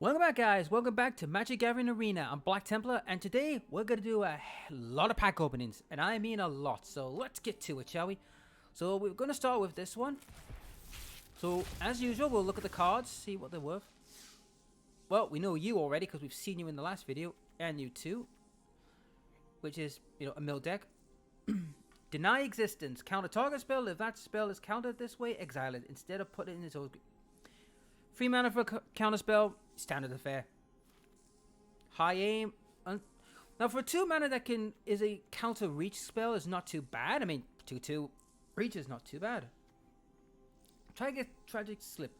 Welcome back, guys. Welcome back to Magic Gathering Arena. I'm Black Templar, and today we're going to do a lot of pack openings, and I mean a lot. So let's get to it, shall we? So we're going to start with this one. So as usual, we'll look at the cards, see what they're worth. Well, we know you already because we've seen you in the last video, and you too, which is, a mill deck. Deny existence. Counter target spell. If that spell is countered this way, exile it instead of putting it in its own. 3 mana for a counter spell, standard affair. High aim. Now for 2 mana that is a counter reach spell is not too bad. I mean, 2/2 reach is not too bad. Try to get Tragic Slip.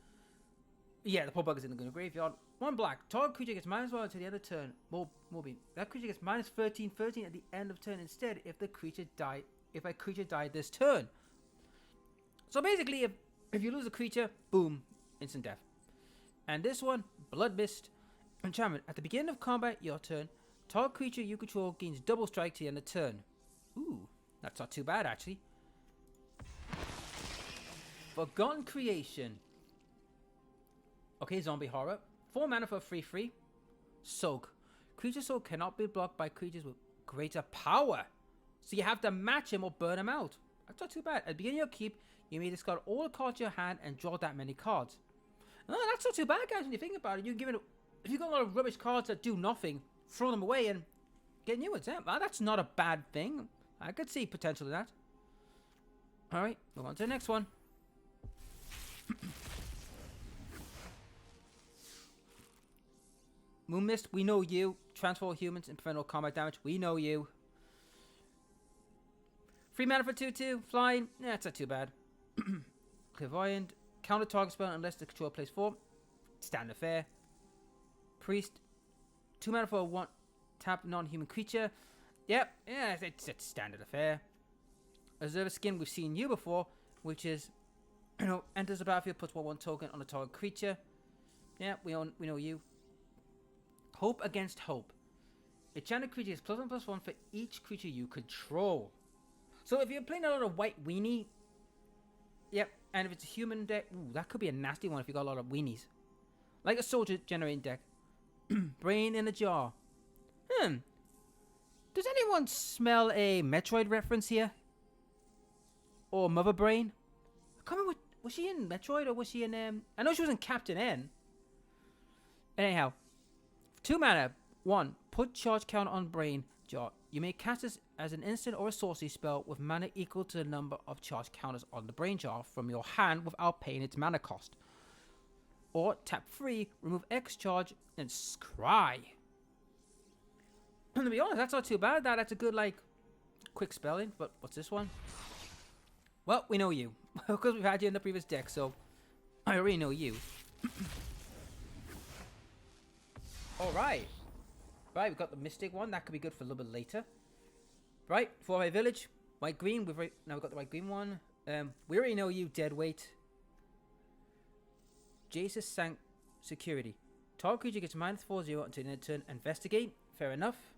Yeah, the poor bug is in the graveyard. 1 black. Target creature gets -1 until the end of turn. Morbine. That creature gets -13/13 at the end of turn instead if a creature died this turn. So basically, if you lose a creature, boom, instant death. And this one, Blood Mist. Enchantment. At the beginning of combat, your turn, target creature you control gains double strike to the end of turn. Ooh, that's not too bad, actually. Forgotten Creation. Okay, Zombie Horror. 4 mana for a 3/3. Soak. Creature Soak cannot be blocked by creatures with greater power. So you have to match him or burn him out. That's not too bad. At the beginning of your keep, you may discard all the cards in your hand and draw that many cards. Oh, that's not too bad, guys, when you think about it. You can give it if you've got a lot of rubbish cards that do nothing, throw them away and get new ones. Yeah, well, that's not a bad thing. I could see potential in that. Alright, move on to the next one. Moon Mist, we know you. Transform humans and prevent all combat damage. We know you. 3 mana for 2/2. Flying. Nah, that's not too bad. Clairvoyant. Counter target spell unless the controller plays 4. Standard fare. Priest. 2 mana for a 1 tap non-human creature. Yep, yeah, it's standard affair. Observer Skin, we've seen you before, which is, enters the battlefield, puts 1/1 token on a target creature. Yeah, we know you. Hope Against Hope. Enchanted creature is +1/+1 for each creature you control. So if you're playing a lot of white weenie, yep, and if it's a human deck, ooh, that could be a nasty one if you got a lot of weenies. Like a soldier generating deck. Brain in a jar. Does anyone smell a Metroid reference here? Or Mother Brain? I can't remember, was she in Metroid or was she in, I know she was in Captain N. Anyhow. 2 mana. 1. Put charge count on Brain Jar. You may cast this as an instant or a sorcery spell with mana equal to the number of charge counters on the Brain Jar from your hand without paying its mana cost. Or tap 3, remove X charge, and scry. And to be honest, that's not too bad. That's a good, quick spelling. But what's this one? Well, we know you. Because we've had you in the previous deck, so I already know you. Alright. Right, we've got the Mystic one. That could be good for a little bit later. Right, for my village. White green. Now we've got the white green one. We already know you, Deadweight. Jesus Sank Security. Target creature gets -4/0 until the end of turn. Investigate. Fair enough.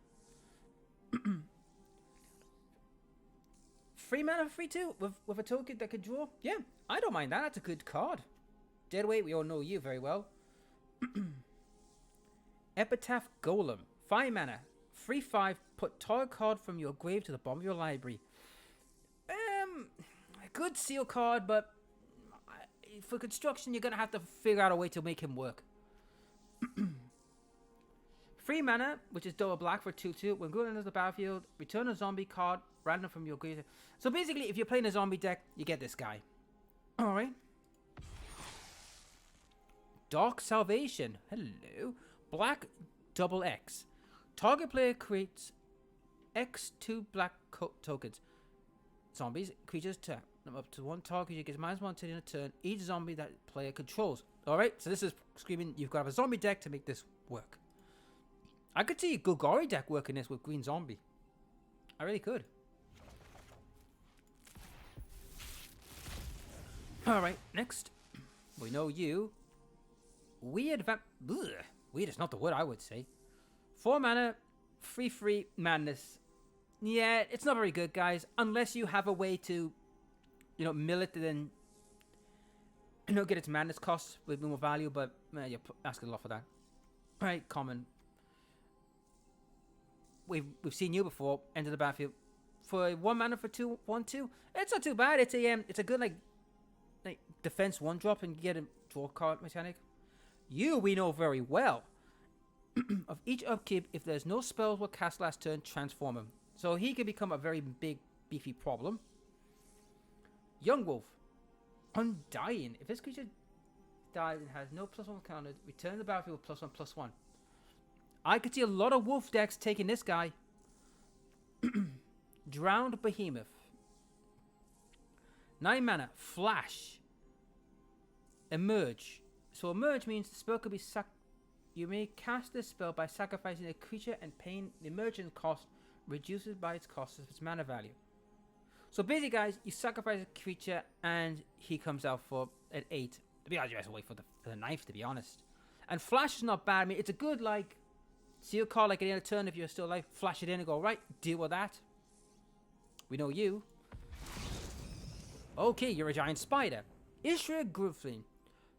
3 mana for 3/2 with a token that could draw. Yeah, I don't mind that. That's a good card. Deadweight, we all know you very well. Epitaph Golem. 5 mana. 3/5. Put target card from your grave to the bottom of your library. A good seal card, but for construction, you're going to have to figure out a way to make him work. 3 mana, which is double black for 2/2. When going into the battlefield, return a zombie card random from your grave. So basically, if you're playing a zombie deck, you get this guy. Alright. Dark Salvation. Hello. Black double X. Target player creates X2 black tokens. Zombies, creatures tap them up to 1 target. You get -1 to the end of turn. Each zombie that player controls. Alright, so this is screaming you've got to have a zombie deck to make this work. I could see a Golgari deck working this with green zombie. I really could. Alright, next. We know you. Weird Weird is not the word I would say. 4 mana, 3/3 madness. Yeah, it's not very good, guys. Unless you have a way to, mill it and then get its madness cost with more value, but you're asking a lot for that. Right, common. We've seen you before. Enter the battlefield for 1 mana for 2/1/2. It's not too bad. It's a good like defense 1 drop and get a draw card mechanic. You we know very well. Of each upkeep, if there's no spells were cast last turn, transform him. So he can become a very big, beefy problem. Young Wolf. Undying. If this creature dies and has no +1 countered, return to the battlefield with +1/+1. I could see a lot of wolf decks taking this guy. Drowned Behemoth. 9 mana. Flash. Emerge. So emerge means the spell could be you may cast this spell by sacrificing a creature and paying the emergence cost reduces by its cost of its mana value. So basically, guys, you sacrifice a creature and he comes out for at 8. To be honest, you have to wait for the knife, to be honest. And flash is not bad. I mean, it's a good, like, see your card like any other turn if you're still alive. Flash it in and go, right, deal with that. We know you. Okay, you're a giant spider. Ishra Griffin.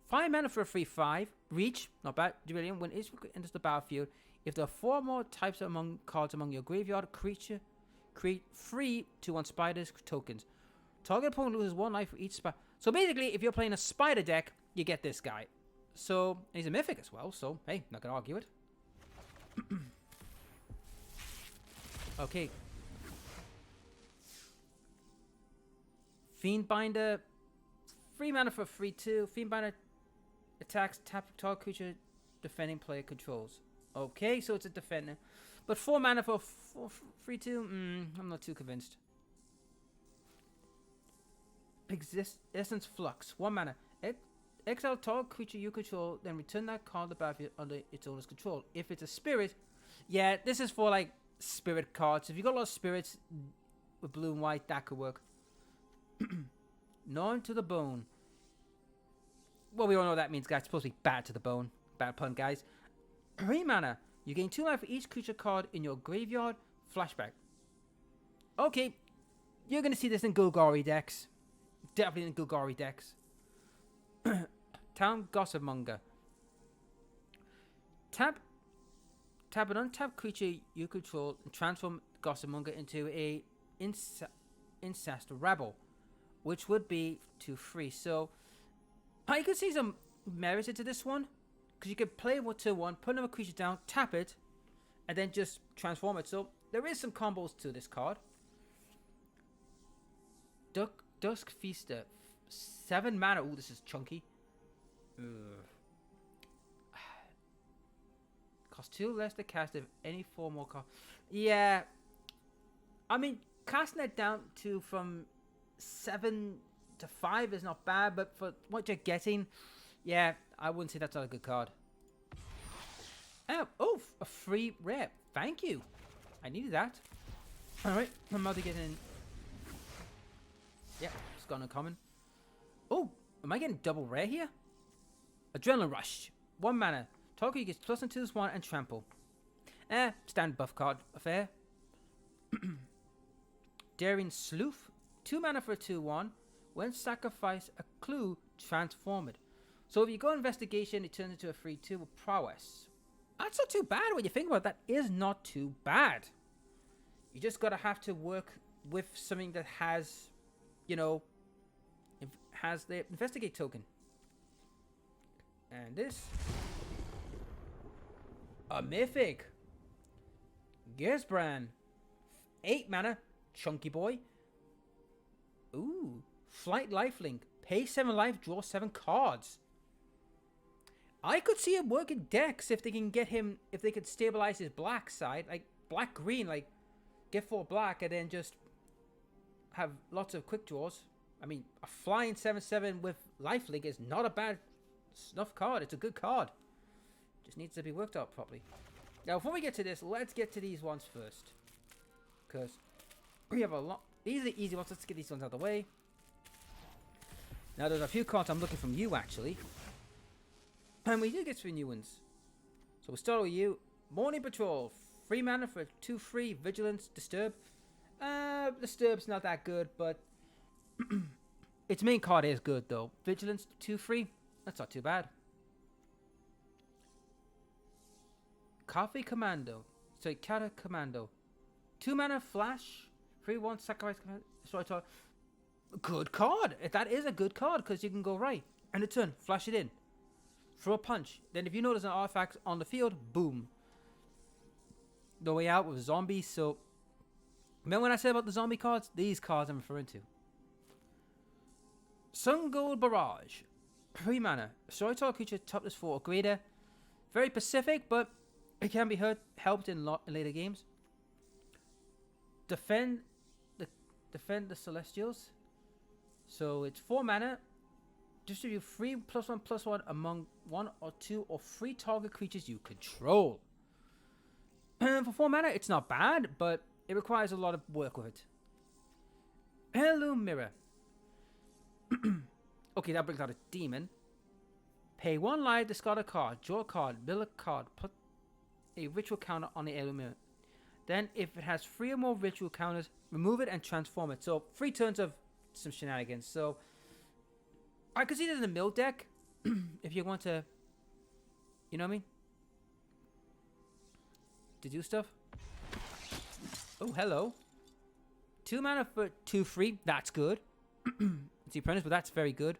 5 mana for a 3/5. Reach, not bad. Brilliant. When Ishra enters the battlefield, if there are 4 more types among cards among your graveyard, creature, create 3 2/1 spiders tokens. Target opponent loses 1 life for each spider. So basically, if you're playing a spider deck, you get this guy. So, and he's a mythic as well, so hey, not gonna argue it. Okay. Fiendbinder. 3 mana for 3/2. Fiendbinder attacks tap target creature defending player controls. Okay, so it's a defender. But 4 mana for 3/2. I'm not too convinced. Essence Flux. 1 mana. Exile target creature you control, then return that card to the battlefield under its owner's control. If it's a spirit, yeah, this is for like spirit cards. If you got a lot of spirits with blue and white, that could work. Gnawn to the bone. Well, we all know what that means, guys. It's supposed to be bad to the bone. Bad pun, guys. 3 mana. You gain 2 life for each creature card in your graveyard. Flashback. Okay, you're gonna see this in Golgari decks. Definitely in Golgari decks. Town Gossipmonger. Tap an untapped creature you control and transform Gossipmonger into a incest rabble, which would be 2/3. So I could see some merit into this one, because you could play 2/1, put another creature down, tap it, and then just transform it. So there is some combos to this card. Dusk Feaster. 7 mana. Ooh, this is chunky. Cost 2 less to cast if any 4 more cards. Yeah. I mean, casting it down to from 7 to 5 is not bad, but for what you're getting, yeah, I wouldn't say that's not a good card. Oh, a free rare. Thank you. I needed that. Alright, I'm about to get in. Yeah, it's gone uncommon. Oh, am I getting double rare here? Adrenaline Rush. 1 mana. Target gets +2/+1 and trample. Standard buff card affair. Daring Sleuth. 2 mana for a 2/1. When sacrifice a clue, transform it. So if you go investigation, it turns into a 3/2 with prowess. That's not too bad when you think about it. That is not too bad. You just gotta have to work with something that has, you know, has the investigate token. And this, a mythic. Gersbrand. 8 mana, chunky boy. Ooh, Flight Lifelink. Pay 7 life, draw 7 cards. I could see him working decks if they can get him, if they could stabilize his black side, like black green, like get 4 black and then just have lots of quick draws. I mean, a flying 7/7 with Lifelink is not a bad snuff card. It's a good card. Just needs to be worked out properly. Now, before we get to this, let's get to these ones first, because we have a lot. These are the easy ones. Let's get these ones out of the way. Now, there's a few cards I'm looking from you, actually. And we do get 3 new ones. So we'll start with you. Morning Patrol. 3 mana for 2/3. Vigilance. Disturb. Disturb's not that good, but its main card is good, though. Vigilance. 2/3. That's not too bad. Coffee Commando. Sorry, Counter Commando. 2 mana flash. 3/1 sacrifice command. Sorry, good card. That is a good card because you can go right. And a turn, flash it in. Throw a punch. Then if you notice an artifact on the field, boom. No way out with zombies. So, remember when I said about the zombie cards? These cards I'm referring to. Sun Gold Barrage. 3 mana. Storyteller creature toughness 4 or greater. Very Pacific, but it can be helped in later games. Defend the Celestials. So it's 4 mana. Distribute 3/1/1 among 1 or 2 or 3 target creatures you control. For 4 mana, it's not bad, but it requires a lot of work with it. Heirloom Mirror. Okay, that brings out a demon. Pay 1 life, discard a card, draw a card, build a card, put a ritual counter on the Heirloom Mirror. Then, if it has 3 or more ritual counters, remove it and transform it. So, 3 turns of some shenanigans. So, I could see this in the mill deck. If you want to, you know what I mean? To do stuff. Oh, hello. 2 mana for 2/3. That's good. It's the apprentice, but that's very good.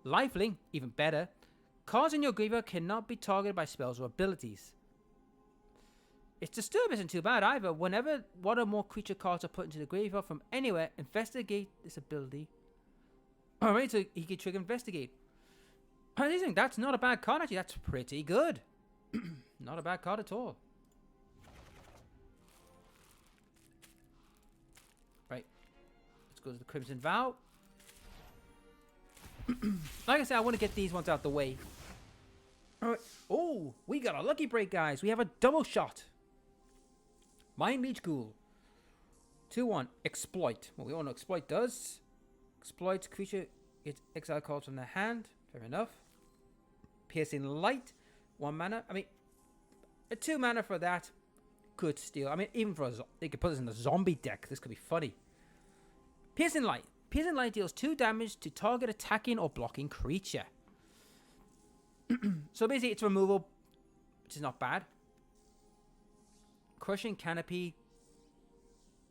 Lifelink, even better. Cards in your graveyard cannot be targeted by spells or abilities. Its Disturb isn't too bad either. Whenever 1 or more creature cards are put into the graveyard from anywhere, investigate this ability. Alright, so he can trigger Investigate. I think that's not a bad card, actually. That's pretty good. Not a bad card at all. Right. Let's go to the Crimson Vow. Like I said, I want to get these ones out the way. Alright. Oh, we got a lucky break, guys. We have a double shot. Mind Leech Ghoul. 2/1. Exploit. Well, we all know Exploit does. Exploit creature gets exile cards from their hand. Fair enough. Piercing Light. 1 mana. I mean, a 2 mana for that. Good steal. I mean, even for they could put this in the zombie deck. This could be funny. Piercing Light. Piercing Light deals 2 damage to target attacking or blocking creature. So basically, it's removal, which is not bad. Crushing Canopy.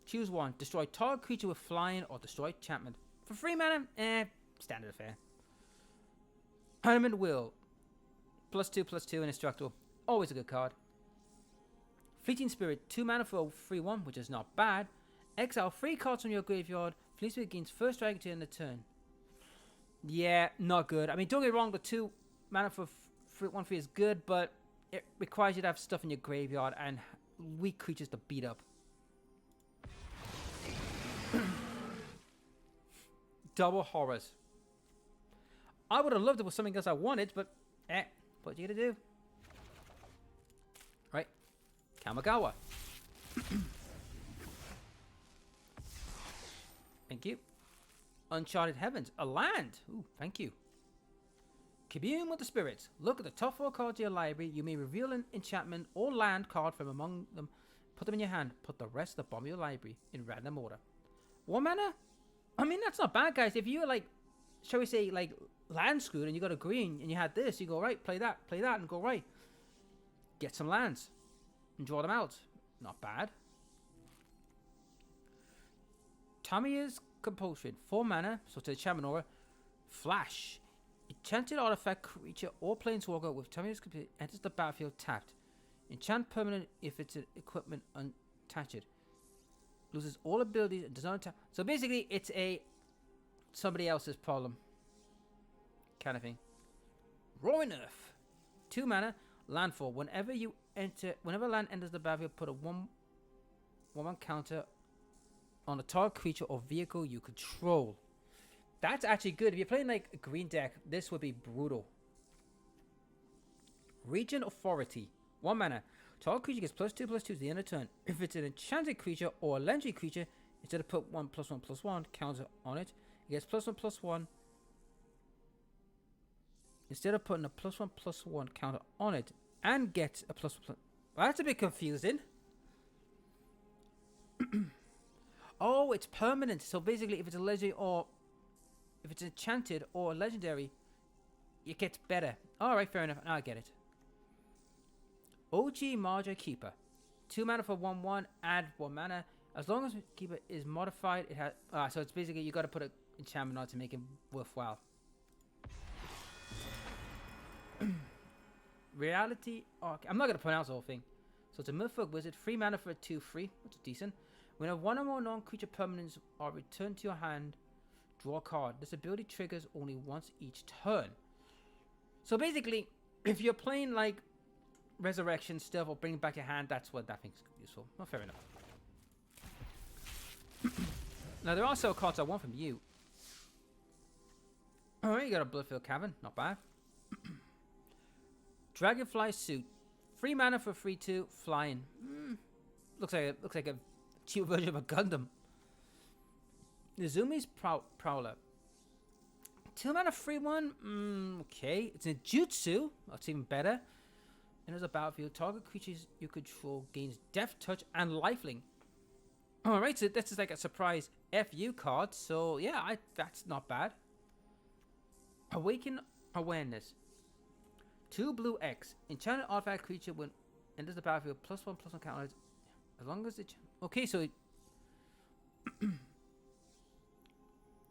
Choose 1. Destroy target creature with flying or destroy enchantment. For 3 mana, standard affair. Permanent Will. +2/+2 and indestructible. Always a good card. Fleeting Spirit. 2 mana for 3/1, which is not bad. Exile 3 cards from your graveyard. Fleeting Spirit gains first strike to end the turn. Yeah, not good. I mean, don't get me wrong, the 2 mana for 1/3 is good, but it requires you to have stuff in your graveyard and weak creatures to beat up. Double Horrors. I would have loved it with something else I wanted, but what you gonna do? Right. Kamigawa. Thank you. Uncharted Heavens. A land. Ooh, thank you. Commune with the spirits. Look at the top 4 cards of your library. You may reveal an enchantment or land card from among them. Put them in your hand. Put the rest at the bottom of your library in random order. 1 mana? I mean, that's not bad, guys. If you're like, shall we say, like land screwed and you got a green and you had this, you go right, play that, and go right. Get some lands and draw them out. Not bad. Tamiya's Compulsion. 4 mana, so to the enchantment aura. Flash. Enchanted artifact creature or planeswalker with Tamiya's Compulsion enters the battlefield tapped. Enchant permanent if it's an equipment unattached. Loses all abilities and does not attack. So basically, it's somebody else's problem kind of thing. Roaring Earth. 2 mana, landfall. Whenever land enters the battlefield, put a 1/1 counter on a target creature or vehicle you control. That's actually good. If you're playing like a green deck, this would be brutal. Regent Authority. 1 mana. Target creature gets +2/+2 to the end of turn. If it's an enchanted creature or a legendary creature, instead of put 1/1/1 counter on it, it gets +1/+1. Instead of putting a +1/+1 counter on it, and gets a +1/+. Well, that's a bit confusing. Oh, it's permanent. So basically, if it's a legendary or if it's enchanted or legendary, it gets better. All right, fair enough. Now I get it. OG Marja Keeper. 2 mana for 1/1, add 1 mana. As long as Keeper is modified, it has. So it's basically you got to put an enchantment on to make it worthwhile. Reality Arc. I'm not going to pronounce the whole thing. So it's a Merfolk Wizard, 3 mana for a 2/3, which is decent. When one or more non-creature permanents are returned to your hand, draw a card. This ability triggers only once each turn. So basically, if you're playing like Resurrection stuff or bringing back your hand, that's what that thing's useful. Well, fair enough. Now, there are also cards I want from you. Alright, you got a Bloodfield Cavern. Not bad. Dragonfly Suit. 3 mana for 3/2, flying. Looks like a cheap version of a Gundam. Nizumi's Prowler. 2 mana 3/1. Okay. It's a Jutsu. That's even better. And as a battlefield, target creatures you control gains Death Touch and Lifelink. Alright, so this is like a surprise FU card. So yeah, that's not bad. Awaken Awareness. 2 blue X. Enchanted artifact creature when enters the battlefield +1/+1 counter. As long as it. Okay, so.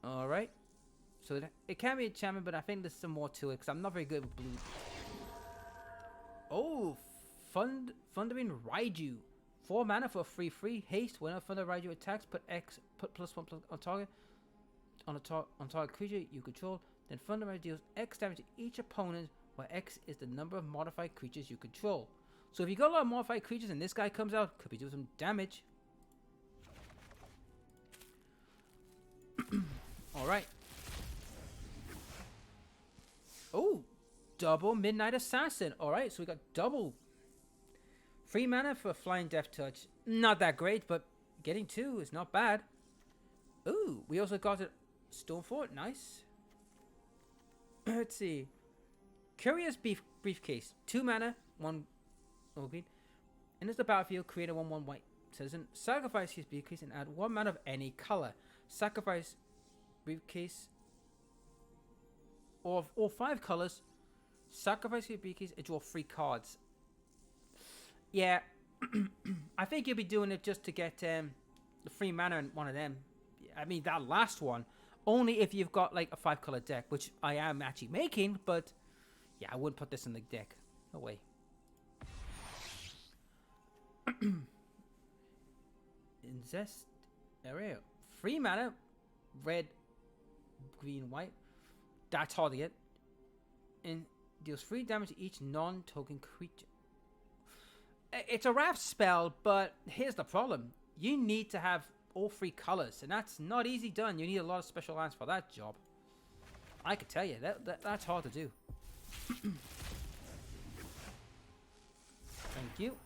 Alright. So it can be enchantment, but I think there's some more to it because I'm not very good with blue. Oh, Thundering Raiju. 4 mana for 3/3 haste. Whenever Thunder Raiju attacks, put +1/+1 on target. On target creature you control. Then Thunder Raiju deals X damage to each opponent, where X is the number of modified creatures you control. So if you got a lot of modified creatures and this guy comes out, could be doing some damage. Alright. Oh, double Midnight Assassin. Alright, so we got double. 3 mana for Flying Death Touch. Not that great, but getting 2 is not bad. Ooh, we also got a Stormfort. Nice. Let's see. Curious Briefcase. 2 mana, 1 green. Enters the battlefield, create a 1/1 white citizen. Sacrifice his briefcase and add 1 mana of any color. Sacrifice briefcase of all 5 colors. Sacrifice your briefcase and draw 3 cards. Yeah, I think you'll be doing it just to get the 3 mana in one of them. I mean, that last one, only if you've got like a 5-color deck, which I am actually making, but yeah, I wouldn't put this in the deck. No way. Incest area. 3 mana, red, green, white. That's hard to get. And deals 3 damage to each non-token creature. It's a wrath spell, but here's the problem. You need to have all 3 colors, and that's not easy done. You need a lot of special lands for that job. I could tell you, that's hard to do. Thank you.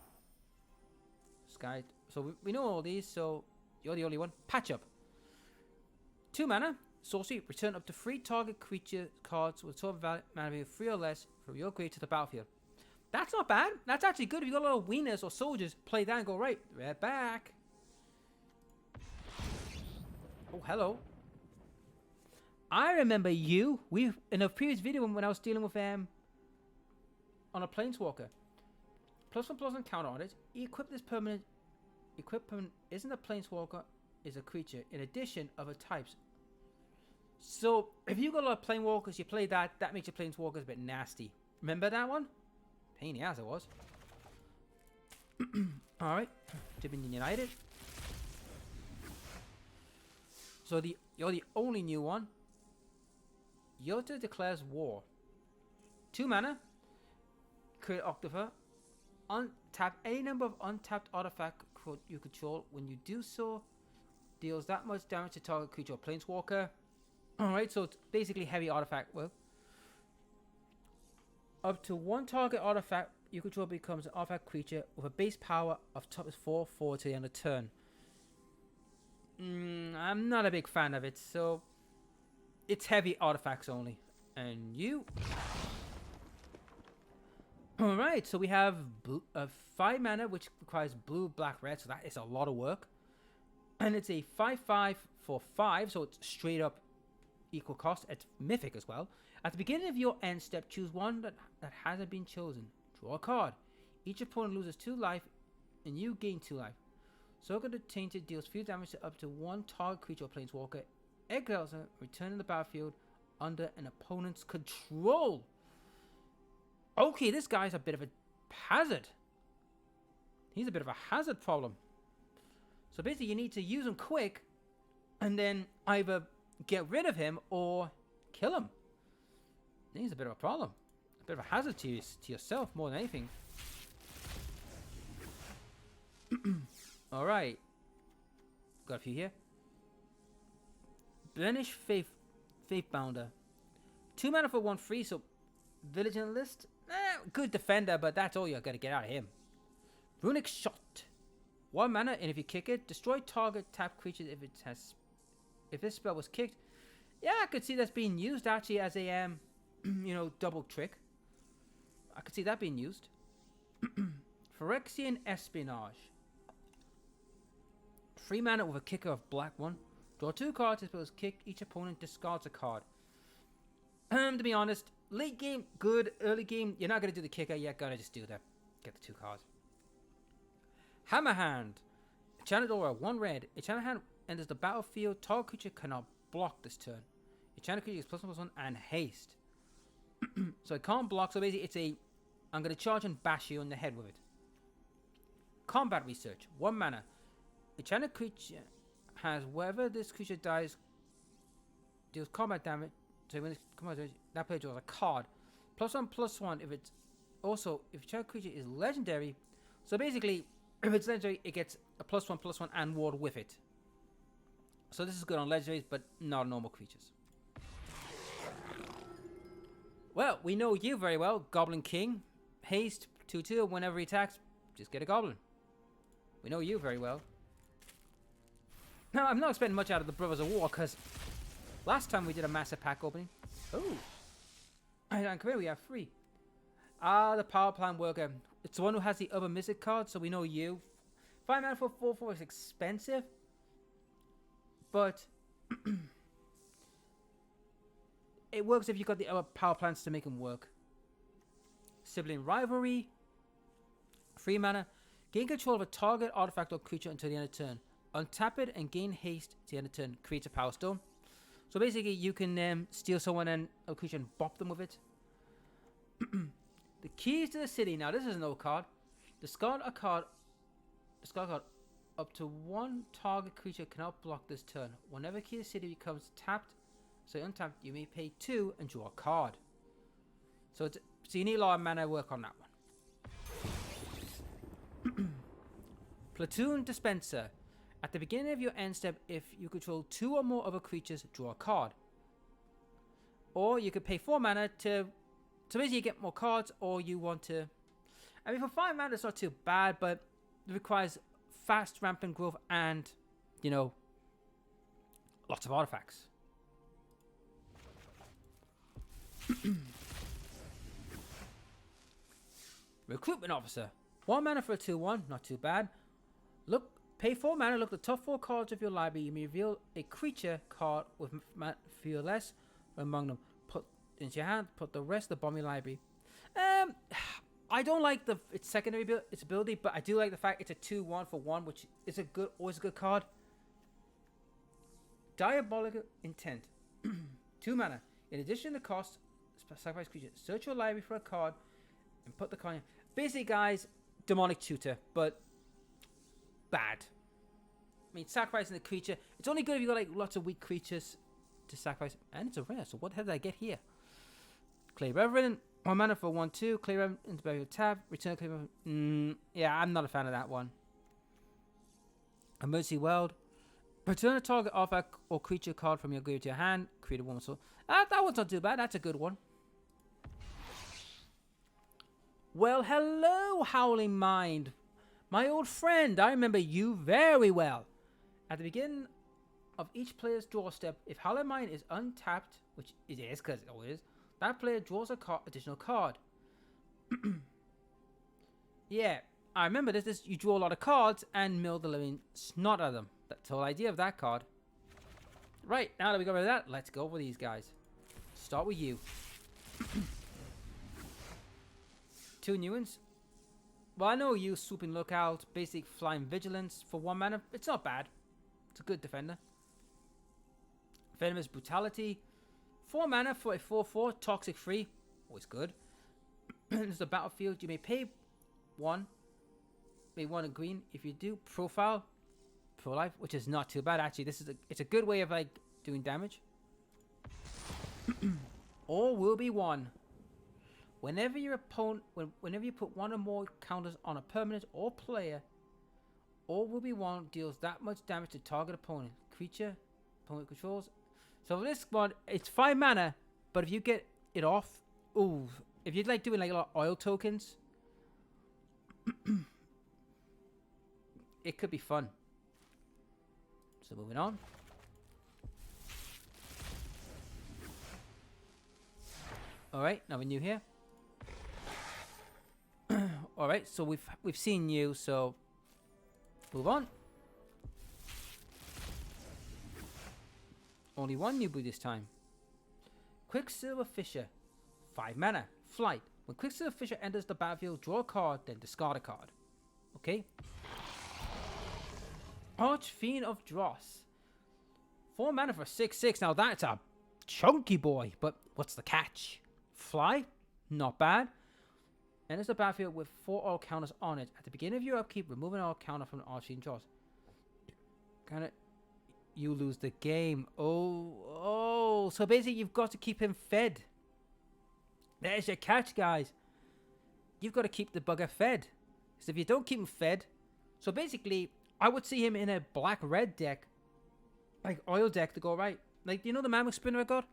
Sky. So we know all these, so you're the only one. Patch Up. 2 mana. Sorcery. Return up to 3 target creature cards with total mana value 3 or less from your grave to the battlefield. That's not bad. That's actually good. If you got a lot of wieners or soldiers, play that and go, right, we're back. Oh, hello. I remember you. In a previous video when I was dealing with on a planeswalker. +1/+1 counter on it. Equip this permanent. Equip permanent isn't a planeswalker, is a creature. In addition, other types. So if you got a lot of planeswalkers, you play that. That makes your planeswalkers a bit nasty. Remember that one? Pain in the ass it was. Alright. Dominion United. So you're the only new one. Yota declares war. 2 mana. Create October. Untap any number of untapped artifact you control. When you do so, deals that much damage to target creature or planeswalker. Alright, so it's basically heavy artifact work. Up to 1 target artifact you control becomes an artifact creature with a base power of +4/4 to the end of turn. I'm not a big fan of it, so it's heavy artifacts only. And you. Alright, so we have 5 mana, which requires blue, black, red, so that is a lot of work. And it's a 5/5 for 5, so it's straight up equal cost. It's mythic as well. At the beginning of your end step, choose one that hasn't been chosen. Draw a card. Each opponent loses 2 life, and you gain 2 life. Soaker the Tainted deals few damage to up to 1 target creature or planeswalker. Egglauser returning the battlefield under an opponent's control. Okay, this guy's a bit of a hazard. He's a bit of a hazard problem. So basically you need to use him quick and then either get rid of him or kill him. He's a bit of a problem. A bit of a hazard to yourself more than anything. Alright. Got a few here. Blemish Faithbounder. 2 mana for 1 free, so Vigilant List. Good defender, but that's all you're gonna get out of him. Runic Shot. 1 mana, and if you kick it, destroy target tap creature if this spell was kicked. Yeah, I could see that's being used actually as a double trick. I could see that being used. Phyrexian Espionage. 3 mana with a kicker of black 1. Draw 2 cards. If it was kicked, each opponent discards a card. To be honest, late game, good. Early game, you're not going to do the kicker. You're going to just do that. Get the 2 cards. Hammerhand. Enchanted Aura, 1 red. Enchanted Hand enters the battlefield. Target creature cannot block this turn. Enchanted creature is +1/+1 and haste. So it can't block. So basically, it's a. I'm going to charge and bash you in the head with it. Combat Research, 1 mana. Enchanted creature has wherever this creature dies deals combat damage. So when it's combat damage, that player draws a card. +1/+1 if it's also if enchanted creature is legendary. So basically, if it's legendary, it gets a +1/+1 and ward with it. So this is good on legendaries, but not on normal creatures. Well, we know you very well, Goblin King. Haste 2/2. Whenever he attacks, just get a goblin. We know you very well. Now, I'm not expecting much out of the Brothers of War, because last time we did a massive pack opening. Oh. And come here, we have 3. The Power Plant Worker. It's the one who has the other Mystic card, so we know you. 5 mana for 4/4 is expensive. But it works if you've got the other power plants to make them work. Sibling Rivalry. 3 mana. Gain control of a target artifact or creature until the end of turn. Untap it and gain haste to the end of turn. Creates a Power Stone. So basically, you can steal someone and a creature and bop them with it. The Keys to the City. Now, this is an old card. Discard a card. Discard a card. Up to 1 target creature cannot block this turn. Whenever Key to the City becomes tapped, so untapped, you may pay 2 and draw a card. So you need a lot of mana work on that one. Platoon Dispenser. At the beginning of your end step, if you control 2 or more other creatures, draw a card. Or you could pay 4 mana to basically get more cards, or you want to. I mean, for 5 mana, it's not too bad, but it requires fast, rampant growth and, lots of artifacts. Recruitment Officer. 1 mana for a 2/1, not too bad. Pay 4 mana, look at the top 4 cards of your library. You may reveal a creature card with feel less among them. Put into your hand, put the rest of the bomb in your library. I don't like its secondary its ability, but I do like the fact it's a 2/1 for 1, which is always a good card. Diabolical Intent. 2 mana. In addition to cost, sacrifice creature. Search your library for a card and put the card in. Basically, guys, Demonic Tutor, but bad. I mean, sacrificing the creature. It's only good if you got lots of weak creatures to sacrifice. And it's a rare, so what the hell did I get here? Clay Reverend. 1 mana for 1/2. Clay Reverend into burial tab. Return Clay Reverend. Yeah, I'm not a fan of that one. Emergency World. Return a target artifact or creature card from your graveyard to your hand. Create a 1 soul. That one's not too bad. That's a good one. Well, hello, Howling Mind. My old friend, I remember you very well. At the beginning of each player's draw step, if Howling Mind is untapped, which it is because it always is, that player draws a additional card. Yeah, I remember this. You draw a lot of cards and mill the living snot out of them. That's the whole idea of that card. Right, now that we got rid of that, let's go over these guys. Start with you. 2 new ones. Well, I know you swooping lookout, basic flying vigilance for 1 mana. It's not bad. It's a good defender. Venomous brutality, 4 mana for a 4/4 toxic free. Always good. It's the battlefield. You may pay 1. Pay 1 in green. If you do, profile, pro life, which is not too bad actually. It's a good way of like doing damage. Or will be 1. Whenever your opponent, whenever you put 1 or more counters on a permanent or player, or will be 1 deals that much damage to target opponent, creature, opponent controls. So for this one, it's 5 mana, but if you get it off, ooh, if you'd like doing like a lot of oil tokens, it could be fun. So moving on. All right, now we're new here. All right, so we've seen you, so move on. Only 1 new blue this time. Quicksilver Fisher, 5 mana, flight. When Quicksilver Fisher enters the battlefield, draw a card, then discard a card. Okay. Archfiend of Dross, 4 mana for 6/6. Now that's a chunky boy, but what's the catch? Fly, not bad. Enters the battlefield with 4 all counters on it. At the beginning of your upkeep, remove an all counter from Archfiend Dross. You lose the game. Oh. So basically, you've got to keep him fed. There's your catch, guys. You've got to keep the bugger fed. Because if you don't keep him fed, so basically, I would see him in a black-red deck, like oil deck to go right. Like, you know the Mammoth Spinner I got?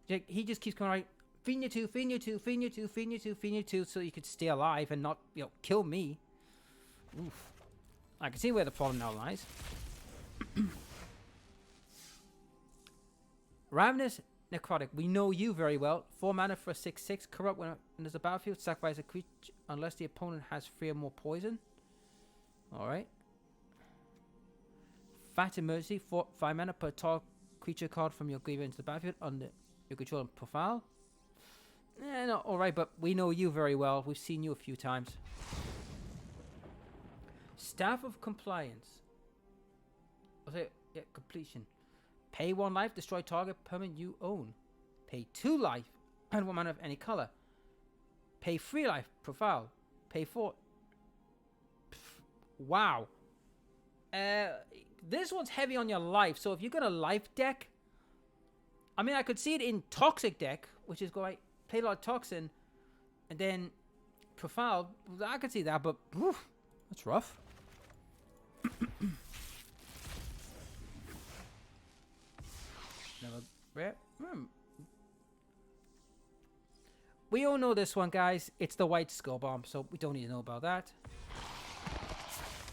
Like, he just keeps going right. Feed you 2, feed you 2, feed you 2, feed you 2, feed you 2, so you could stay alive and not, kill me. Oof. I can see where the problem now lies. Ravenous Necrotic. We know you very well. 4 mana for a 6/6. Corrupt when there's a battlefield. Sacrifice a creature unless the opponent has 3 or more poison. Alright. Fat Emergency. 5 mana per target creature card from your graveyard into the battlefield under your control and profile. No, alright, but we know you very well. We've seen you a few times. Staff of Compliance. Completion. Pay 1 life, destroy target permanent you own. Pay 2 life, and 1 mana of any color. Pay 3 life, profile. Pay 4. Wow. This one's heavy on your life, so if you've got a life deck, I mean, I could see it in Toxic deck, which is going play a lot of Toxin, and then profile. I could see that, but oof, that's rough. Never rare. We all know this one, guys. It's the White Skull Bomb, so we don't need to know about that.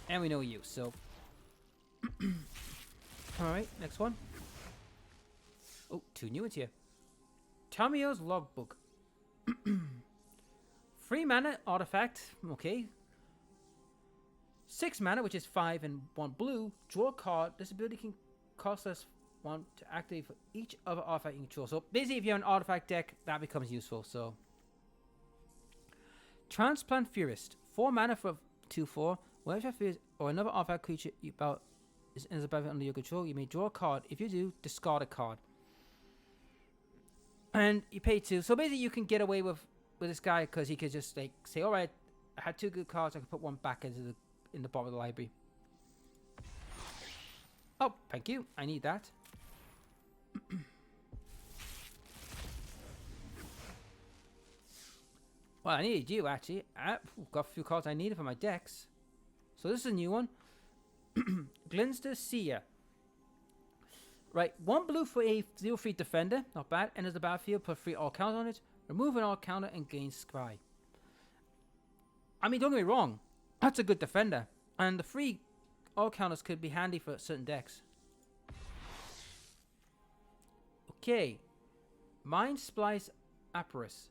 And we know you, so. Alright, next one. Oh, 2 new ones here. Tamio's Logbook. 3 mana, artifact. Okay. 6 mana, which is 5 and 1 blue. Draw a card. This ability can cost us 1 to activate for each other artifact you control. So basically, if you have an artifact deck, that becomes useful. So, Transplant Furist, 4 mana for 2/4. Whenever Furist or another artifact creature you about is in the battlefield under your control, you may draw a card. If you do, discard a card. And you pay 2. So basically, you can get away with this guy because he could just like say, "All right, I had 2 good cards. I can put 1 back into in the bottom of the library." Oh, thank you. I need that. Well, I needed you, actually. I've got a few cards I needed for my decks. So this is a new one. Glinster Seer. Right, 1 blue for a 0/3 defender. Not bad. Enters the battlefield, put 3 all counters on it. Remove an all counter and gain scry. I mean, don't get me wrong. That's a good defender. And the 3 all counters could be handy for certain decks. Okay. Mind Splice Apparus.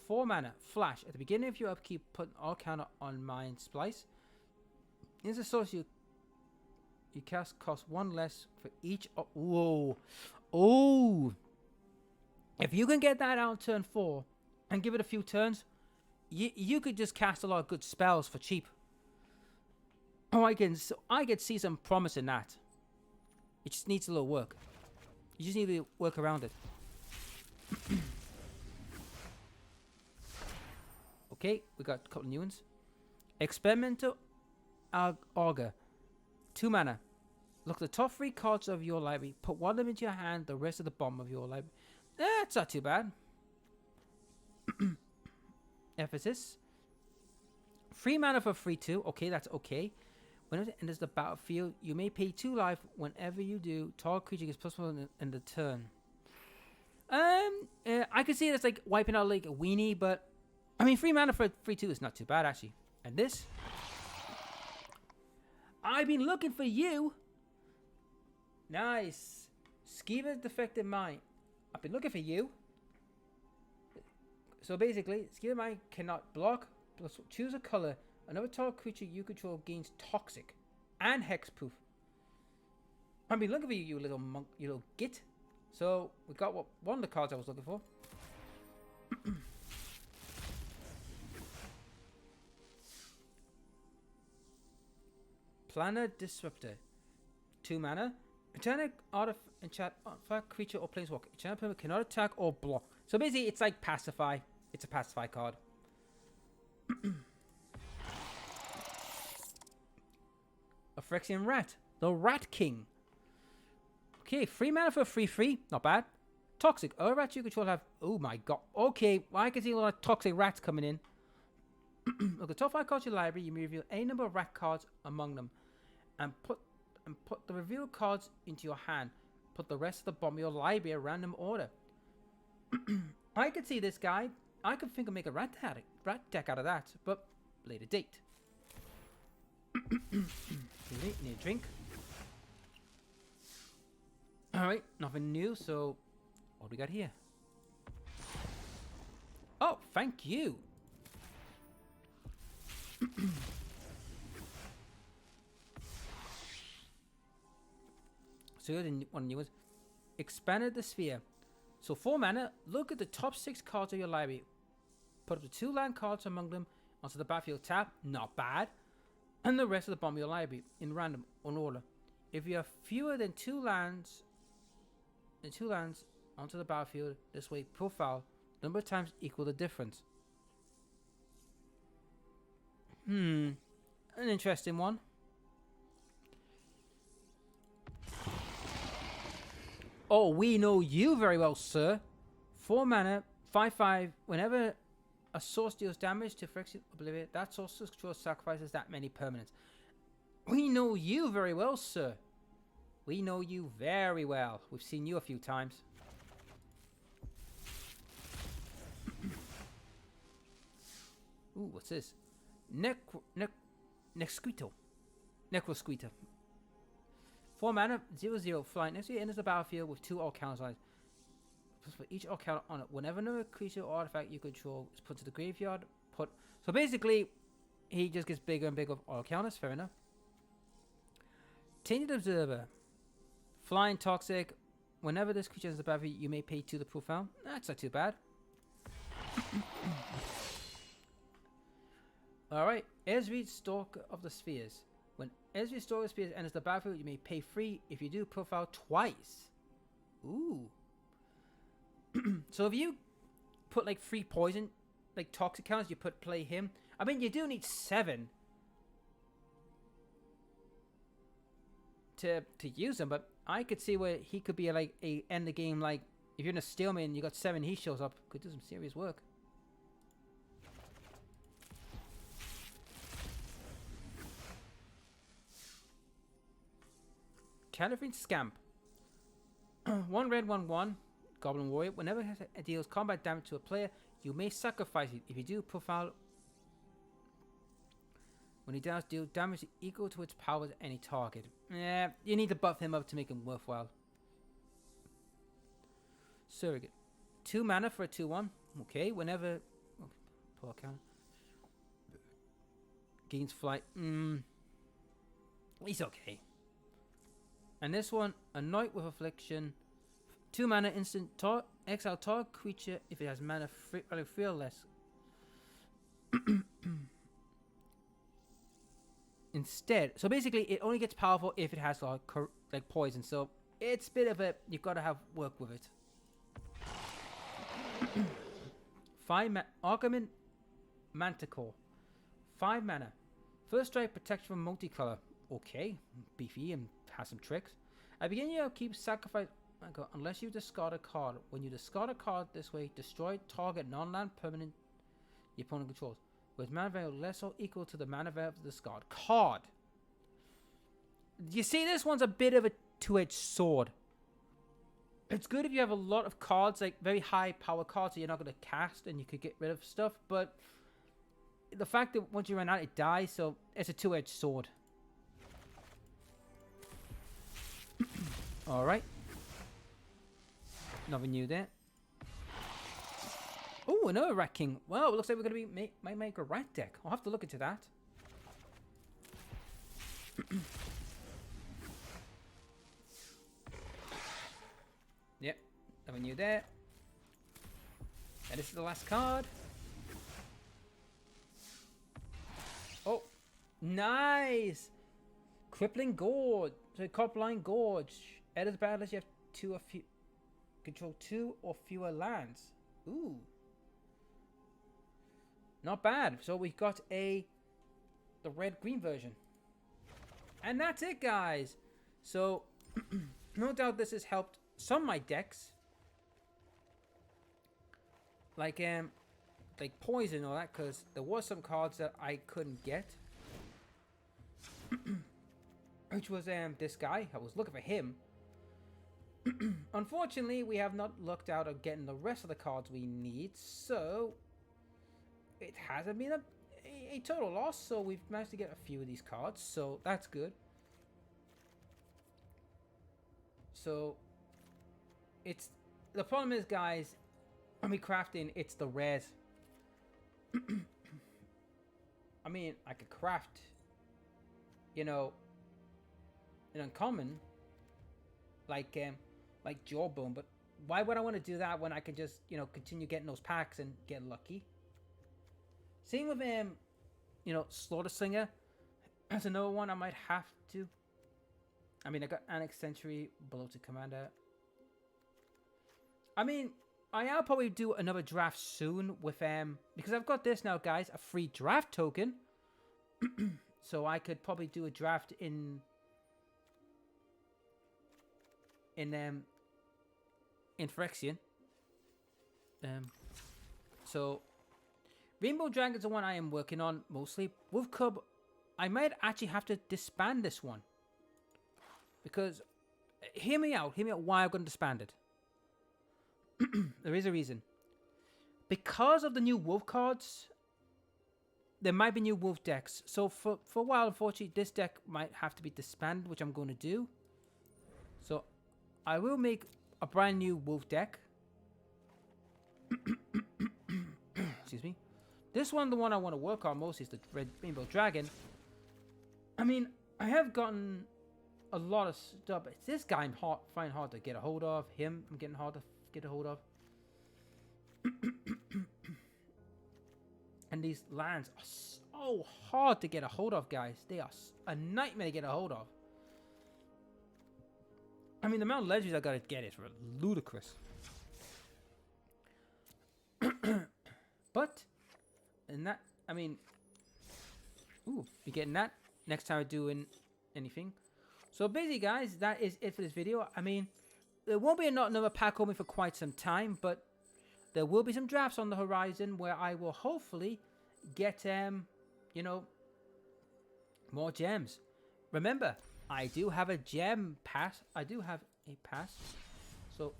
4 mana, flash. At the beginning of your upkeep, put an all counter on Mind Splice. This is source you cast costs 1 less for each. Whoa. Oh. If you can get that out on turn 4 and give it a few turns, you could just cast a lot of good spells for cheap. Oh, I can see some promise in that. It just needs a little work. You just need to work around it. Okay, we got a couple new ones. Experimental Augur. 2 mana. Look at the top 3 cards of your library. Put one of them into your hand, the rest of the bottom of your library. That's not too bad. Ephesus. 3 mana for 3/2. Okay, that's okay. Whenever it enters the battlefield, you may pay 2 life. Whenever you do, target creature gets +1 in the turn. I could see it as like wiping out like a weenie, but I mean 3 mana for 3/2 is not too bad actually. And this, I've been looking for you. Nice. Skiva's Defective Mind. I've been looking for you. So basically, Skiva Mind cannot block, plus choose a color. Another target creature you control gains Toxic and Hexproof. I've been looking for you, you little monk, you little git. So we got one of the cards I was looking for. Planar Disruptor. 2 mana. Return an artifact, creature, or planeswalker. Each permanent cannot attack or block. So basically, it's like Pacify. It's a Pacify card. A Phyrexian Rat. The Rat King. Okay, 3 mana for 3/3. Not bad. Toxic. Other rats you control have... Oh my god. Okay, well, I can see a lot of toxic rats coming in. Look, the top 5 cards in your library, you may reveal any number of rat cards among them. And put the revealed cards into your hand. Put the rest of the bottom of your library in random order. I could see this guy. I could think of make a rat deck out of that, but later date. Need a drink. Alright, nothing new, so what do we got here? Oh, thank you. So here's one of the new ones. Expanded the Sphere. So 4 mana, look at the top 6 cards of your library. Put up to 2 land cards among them onto the battlefield tap. Not bad. And the rest of the bottom of your library in random on order. If you have fewer than 2 lands onto the battlefield this way, profile number of times equal the difference. An interesting one. Oh, we know you very well, sir. 4 mana, 5/5. Whenever a source deals damage to Phyrexian Oblivion, that source's control sacrifices that many permanents. We know you very well, sir. We know you very well. We've seen you a few times. Ooh, what's this? Necrosquito. 4 mana, 0/0, flying. Next to you enters the battlefield with 2 Arcana lines. For each Arcana on it, whenever another creature or artifact you control is put to the graveyard, so basically, he just gets bigger and bigger with Arcanas, fair enough. Tainted Observer. Flying Toxic. Whenever this creature enters the battlefield, you may pay 2 the profile. That's not too bad. Alright, Ezreal Stalker of the Spheres. When Ezreal Stalker of the Spheres enters the battlefield, you may pay 3. If you do, profile twice. Ooh. So if you put like 3 poison, like toxic counters, you play him. I mean, you do need 7 to use him, but I could see where he could be like a end the game. Like if you're in a stalemate and you got 7, he shows up, could do some serious work. Caliphate Scamp. 1 red, 1/1. Goblin Warrior. Whenever it deals combat damage to a player, you may sacrifice it. If you do, profile. When he does deal damage equal to its power to any target. Yeah, you need to buff him up to make him worthwhile. Surrogate. 2 mana for a 2/1. Okay, whenever... Oh, pull account. Gains flight. He's okay. And this one, Anoint with Affliction. 2 mana instant. Exile target creature if it has mana 3 or less. Instead, so basically it only gets powerful if it has like poison. So it's a bit of a, you've got to have work with it. 5 Manticore. 5 mana. First strike protection from multicolor. Okay, beefy and has some tricks. At the beginning, you keep sacrifice. Oh my God, unless you discard a card. When you discard a card this way, destroy target non-land permanent your opponent controls with mana value less or equal to the mana value of the discard card. You see, this one's a bit of a two-edged sword. It's good if you have a lot of cards, like very high power cards that you're not going to cast and you could get rid of stuff, but the fact that once you run out it dies, so it's a two-edged sword. Alright. Nothing new there. Oh, another Rat King. Well, it looks like we're going to be might make a rat deck. I'll have to look into that. Yep, nothing new there. And this is the last card. Oh, nice! Crippling Gorge. So, Crippling Gorge. At the battle, you have control 2 or fewer lands. Ooh. Not bad. So we got the red-green version. And that's it, guys. So, no doubt this has helped some of my decks. Like poison and all that, because there was some cards that I couldn't get. Which was this guy. I was looking for him. Unfortunately, we have not lucked out on getting the rest of the cards we need, so it hasn't been a total loss, so we've managed to get a few of these cards, so that's good. So it's the problem is, guys, when we crafting, it's the rares. I mean, I could craft, you know, an uncommon like Jawbone, but why would I want to do that when I could just, you know, continue getting those packs and get lucky? Same with you know, Slaughter Slinger. That's another one I might have to. I mean, I got Annex Century, Bloated Commander. I mean, I'll probably do another draft soon with because I've got this now, guys, a free draft token. So I could probably do a draft in Phyrexian. So Rainbow Dragon's the one I am working on mostly. Wolf Cub, I might actually have to disband this one. Because, hear me out why I'm going to disband it. There is a reason. Because of the new wolf cards, there might be new wolf decks. So for a while, unfortunately, this deck might have to be disbanded, which I'm going to do. So I will make a brand new wolf deck. Excuse me. This one, the one I want to work on most, is the Red Rainbow Dragon. I mean, I have gotten a lot of stuff. It's this guy I'm find hard to get a hold of. Him, I'm getting hard to get a hold of. And these lands are so hard to get a hold of, guys. They are a nightmare to get a hold of. I mean, the amount of legendaries I gotta get is ludicrous. But, and that, I mean, ooh, be getting that next time I do anything. So basically, guys, that is it for this video. I mean, there won't be another pack opening for quite some time, but there will be some drafts on the horizon where I will hopefully get, you know, more gems. Remember, I do have a gem pass. I do have a pass. So,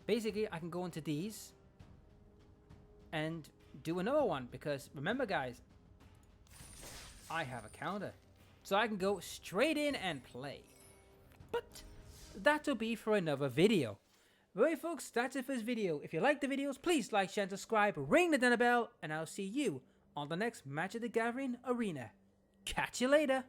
basically, I can go into these and do another one. Because, remember, guys, I have a counter. So I can go straight in and play. But that'll be for another video. Right, folks, that's it for this video. If you like the videos, please like, share, and subscribe. Ring the dinner bell, and I'll see you on the next Magic the Gathering Arena. Catch you later.